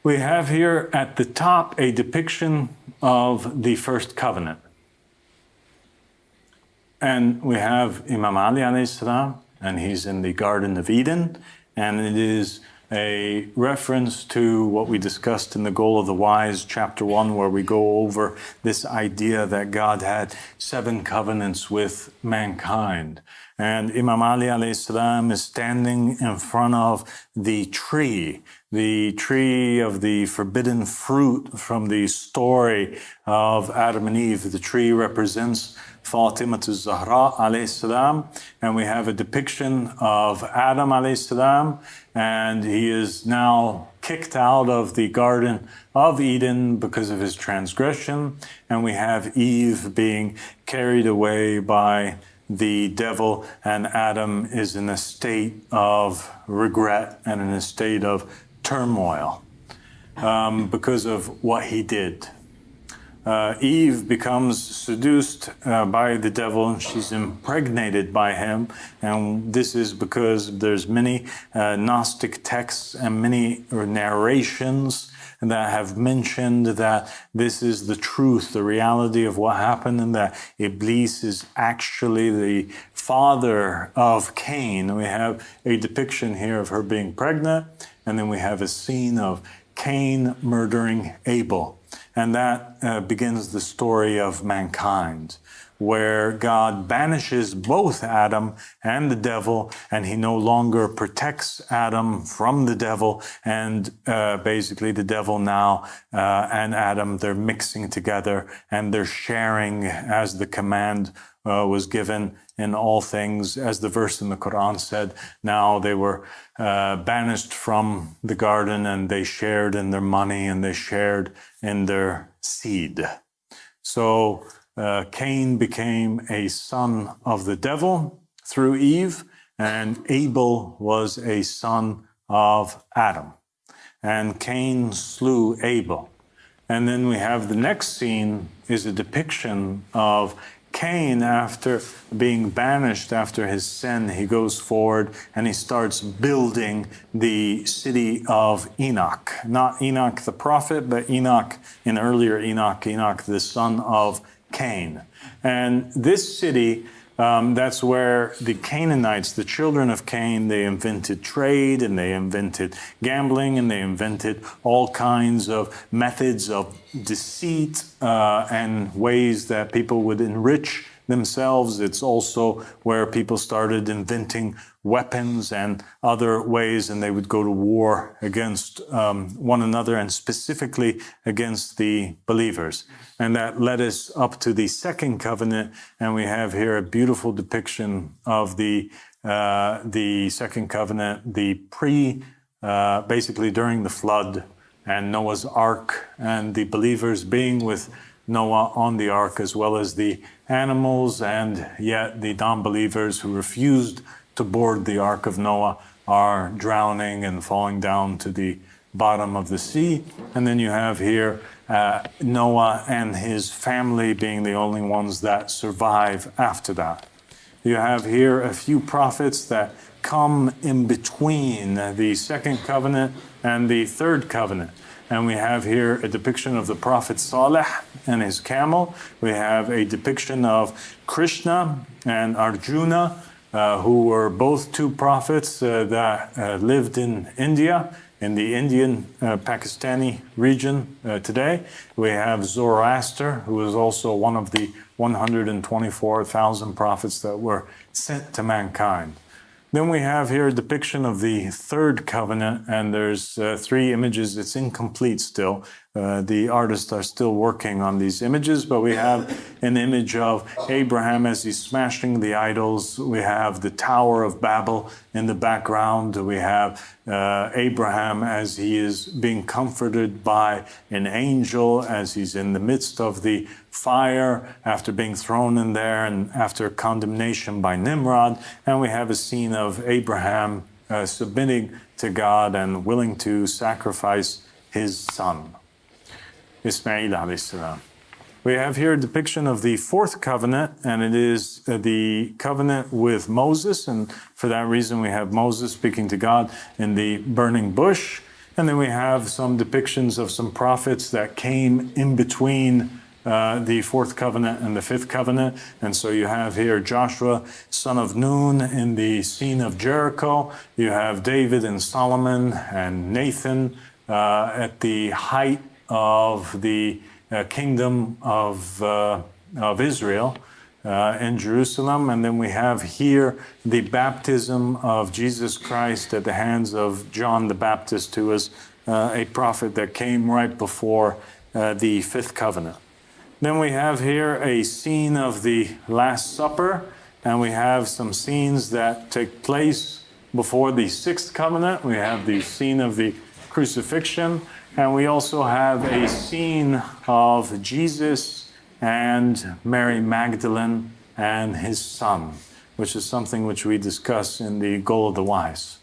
We have here at the top a depiction of the first covenant. And we have Imam Ali alayhi salam, and he's in the Garden of Eden, and it is a reference to what we discussed in the Goal of the Wise, chapter 1, where we go over this idea that God had 7 covenants with mankind. And Imam Ali alayhi salam is standing in front of the tree of the forbidden fruit from the story of Adam and Eve. The tree represents Fatima Zahra alayhi salam, and we have a depiction of Adam alayhi salam, and he is now kicked out of the Garden of Eden because of his transgression, and we have Eve being carried away by the devil, and Adam is in a state of regret and in a state of turmoil because of what he did. Eve becomes seduced by the devil, and she's impregnated by him, and this is because there's many Gnostic texts and many narrations that have mentioned that this is the truth, the reality of what happened, and that Iblis is actually the father of Cain. We have a depiction here of her being pregnant, and then we have a scene of Cain murdering Abel. And that begins the story of mankind, where God banishes both Adam and the devil, and he no longer protects Adam from the devil. And basically the devil now and Adam, they're mixing together and they're sharing as the command was given in all things. As the verse in the Quran said, now they were banished from the garden, and they shared in their money and they shared in their seed. So Cain became a son of the devil through Eve, and Abel was a son of Adam. And Cain slew Abel. And then we have the next scene is a depiction of Cain, after being banished after his sin. He goes forward and he starts building the city of Enoch. Not Enoch the prophet, but Enoch, in earlier Enoch the son of Cain. And this city, that's where the Canaanites, the children of Cain, they invented trade, and they invented gambling, and they invented all kinds of methods of deceit and ways that people would enrich themselves. It's also where people started inventing weapons and other ways, and they would go to war against one another, and specifically against the believers. And that led us up to the second covenant, and we have here a beautiful depiction of the second covenant, basically during the flood and Noah's Ark, and the believers being with Noah on the ark, as well as the animals, and yet the non-believers who refused to board the ark of Noah are drowning and falling down to the bottom of the sea. And then you have here Noah and his family being the only ones that survive after that. You have here a few prophets that come in between the second covenant and the third covenant. And we have here a depiction of the prophet Saleh and his camel. We have a depiction of Krishna and Arjuna, who were both 2 prophets that lived in India, in the Indian Pakistani region today. We have Zoroaster, who is also one of the 124,000 prophets that were sent to mankind. Then we have here a depiction of the third covenant, and there's 3 images. It's incomplete still. The artists are still working on these images, but we have an image of Abraham as he's smashing the idols. We have the Tower of Babel in the background. We have Abraham as he is being comforted by an angel as he's in the midst of the fire after being thrown in there and after condemnation by Nimrod. And we have a scene of Abraham submitting to God and willing to sacrifice his son, Ismail alayhi salam. We have here a depiction of the fourth covenant, and it is the covenant with Moses. And for that reason, we have Moses speaking to God in the burning bush. And then we have some depictions of some prophets that came in between the fourth covenant and the fifth covenant. And so you have here Joshua, son of Nun, in the scene of Jericho. You have David and Solomon and Nathan at the height of the kingdom of Israel in Jerusalem. And then we have here the baptism of Jesus Christ at the hands of John the Baptist, who was a prophet that came right before the fifth covenant. Then we have here a scene of the Last Supper, and we have some scenes that take place before the sixth covenant. We have the scene of the crucifixion, and we also have a scene of Jesus and Mary Magdalene and his son, which is something which we discuss in the Goal of the Wise.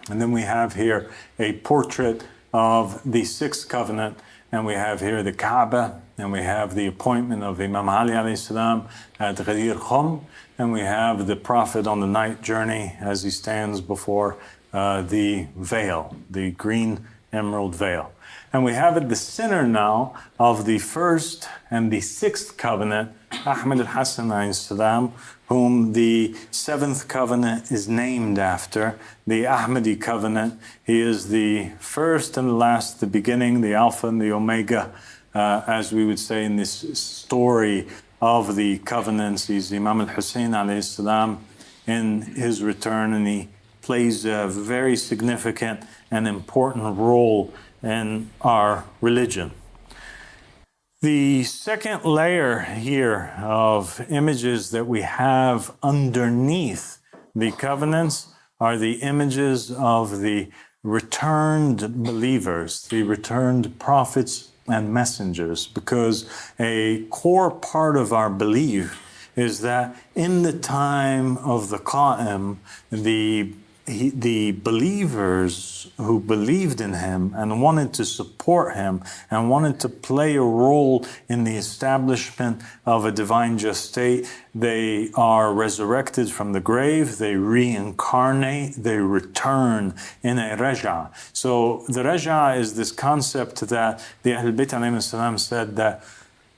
And then we have here a portrait of the sixth covenant, and we have here the Kaaba, and we have the appointment of Imam Ali alayhi salam at Ghadir Khum, and we have the Prophet on the night journey as he stands before the veil, the green emerald veil. And we have at the center now of the first and the sixth covenant, Ahmed al-Hassan alayhi salam, whom the seventh covenant is named after, the Ahmadi covenant. He is the first and the last, the beginning, the Alpha and the Omega, as we would say in this story of the covenants. He's Imam al-Hussein alayhi salam in his return, and he plays a very significant and important role in our religion. The second layer here of images that we have underneath the covenants are the images of the returned believers, the returned prophets and messengers, because a core part of our belief is that in the time of the Qa'im, the believers who believed in him and wanted to support him and wanted to play a role in the establishment of a divine just state, they are resurrected from the grave, they reincarnate, they return in a raja. So the raja is this concept that the Ahl Bayt alayhim salam said that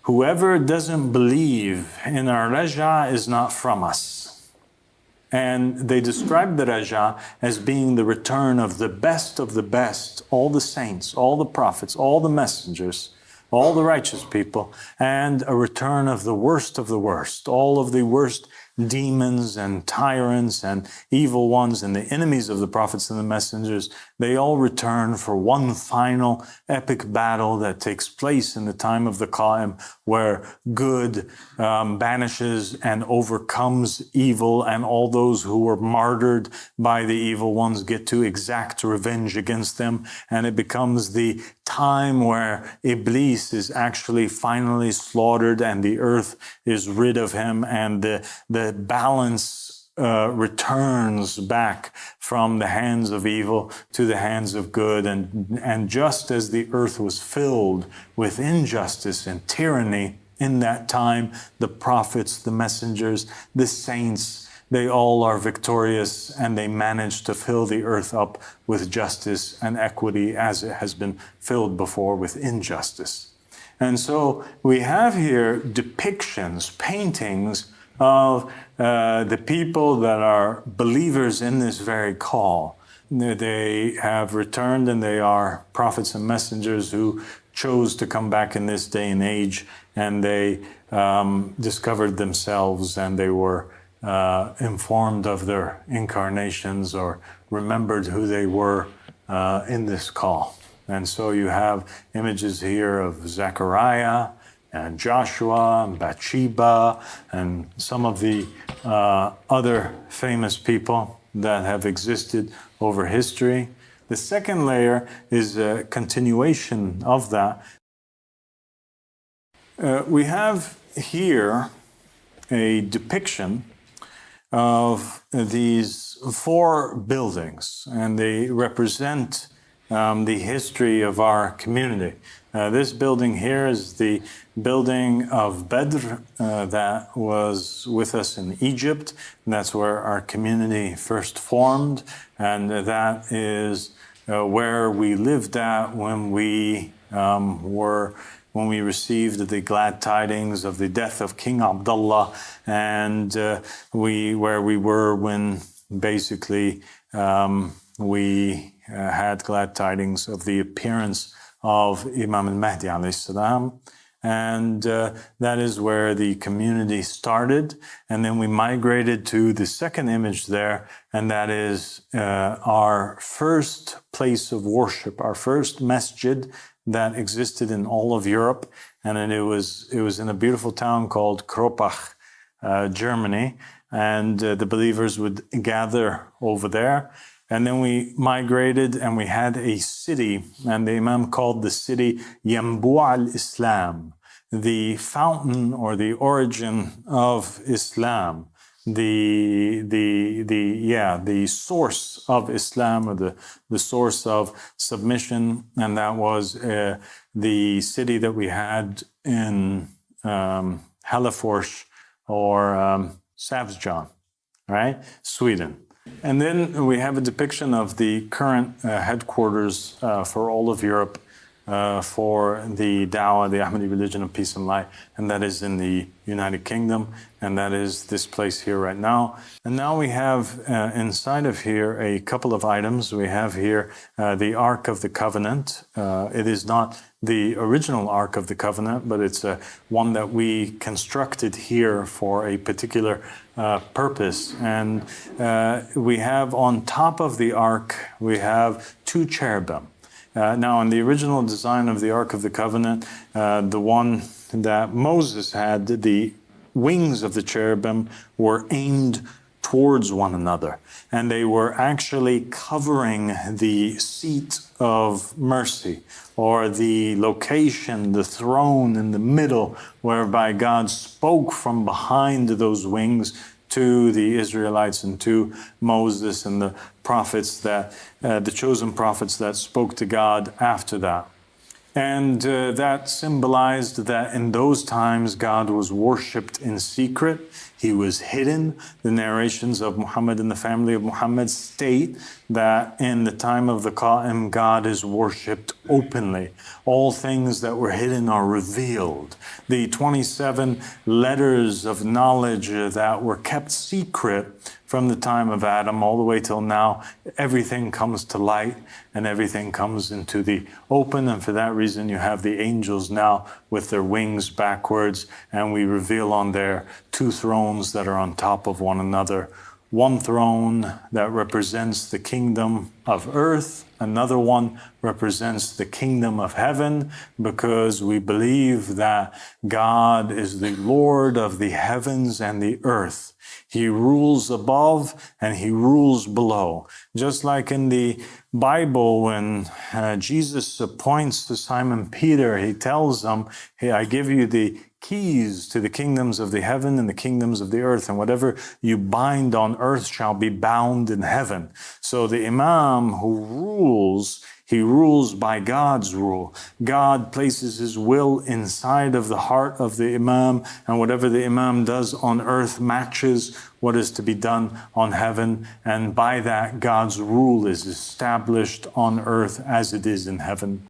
whoever doesn't believe in our raja is not from us. And they described the Raja as being the return of the best, all the saints, all the prophets, all the messengers, all the righteous people, and a return of the worst, all of the worst demons and tyrants and evil ones and the enemies of the prophets and the messengers. They all return for one final epic battle that takes place in the time of the Qa'im, where good banishes and overcomes evil, and all those who were martyred by the evil ones get to exact revenge against them. And it becomes the time where Iblis is actually finally slaughtered and the earth is rid of him, and the balance returns back from the hands of evil to the hands of good. And just as the earth was filled with injustice and tyranny in that time, the prophets, the messengers, the saints, they all are victorious, and they manage to fill the earth up with justice and equity as it has been filled before with injustice. And so we have here depictions, paintings of the people that are believers in this very call. They have returned, and they are prophets and messengers who chose to come back in this day and age, and they discovered themselves, and they were informed of their incarnations or remembered who they were in this call. And so you have images here of Zechariah and Joshua and Bathsheba and some of the other famous people that have existed over history. The second layer is a continuation of that. We have here a depiction of these four buildings, and they represent the history of our community. This building here is the building of Badr that was with us in Egypt. And that's where our community first formed, and that is where we lived at when we when we received the glad tidings of the death of King Abdullah, and where we were when basically we had glad tidings of the appearance of Imam al-Mahdi alayhi salam. And that is where the community started. And then we migrated to the second image there, and that is our first place of worship, our first masjid that existed in all of Europe. And it was in a beautiful town called Kropach, Germany. And the believers would gather over there. And then we migrated and we had a city, and the Imam called the city Yanbu' al-Islam, the fountain or the origin of Islam, the source of Islam, or the source of submission. And that was the city that we had in Hällefors or Sävsjön, right? Sweden. And then we have a depiction of the current headquarters for all of Europe for the Dawah, the Ahmadi religion of peace and light, and that is in the United Kingdom, and that is this place here right now. And now we have inside of here a couple of items. We have here the Ark of the Covenant. It is not the original Ark of the Covenant, but it's one that we constructed here for a particular purpose. And we have on top of the Ark, we have two cherubim. Now, in the original design of the Ark of the Covenant, the one that Moses had, the wings of the cherubim were aimed towards one another, and they were actually covering the seat of mercy, or the location, the throne in the middle, whereby God spoke from behind those wings to the Israelites and to Moses and the prophets that, the chosen prophets that spoke to God after that. And that symbolized that in those times God was worshipped in secret. He was hidden. The narrations of Muhammad and the family of Muhammad state that in the time of the Qa'im, God is worshipped openly. All things that were hidden are revealed. The 27 letters of knowledge that were kept secret from the time of Adam all the way till now, everything comes to light and everything comes into the open. And for that reason, you have the angels now with their wings backwards, and we reveal on there two thrones that are on top of one another. One throne that represents the kingdom of earth, another one represents the kingdom of heaven, because we believe that God is the Lord of the heavens and the earth. He rules above and he rules below. Just like in the Bible, when Jesus appoints to Simon Peter, he tells him, hey, I give you the keys to the kingdoms of the heaven and the kingdoms of the earth, and whatever you bind on earth shall be bound in heaven. So the Imam who rules, he rules by God's rule. God places his will inside of the heart of the Imam, and whatever the Imam does on earth matches what is to be done on heaven, and by that God's rule is established on earth as it is in heaven.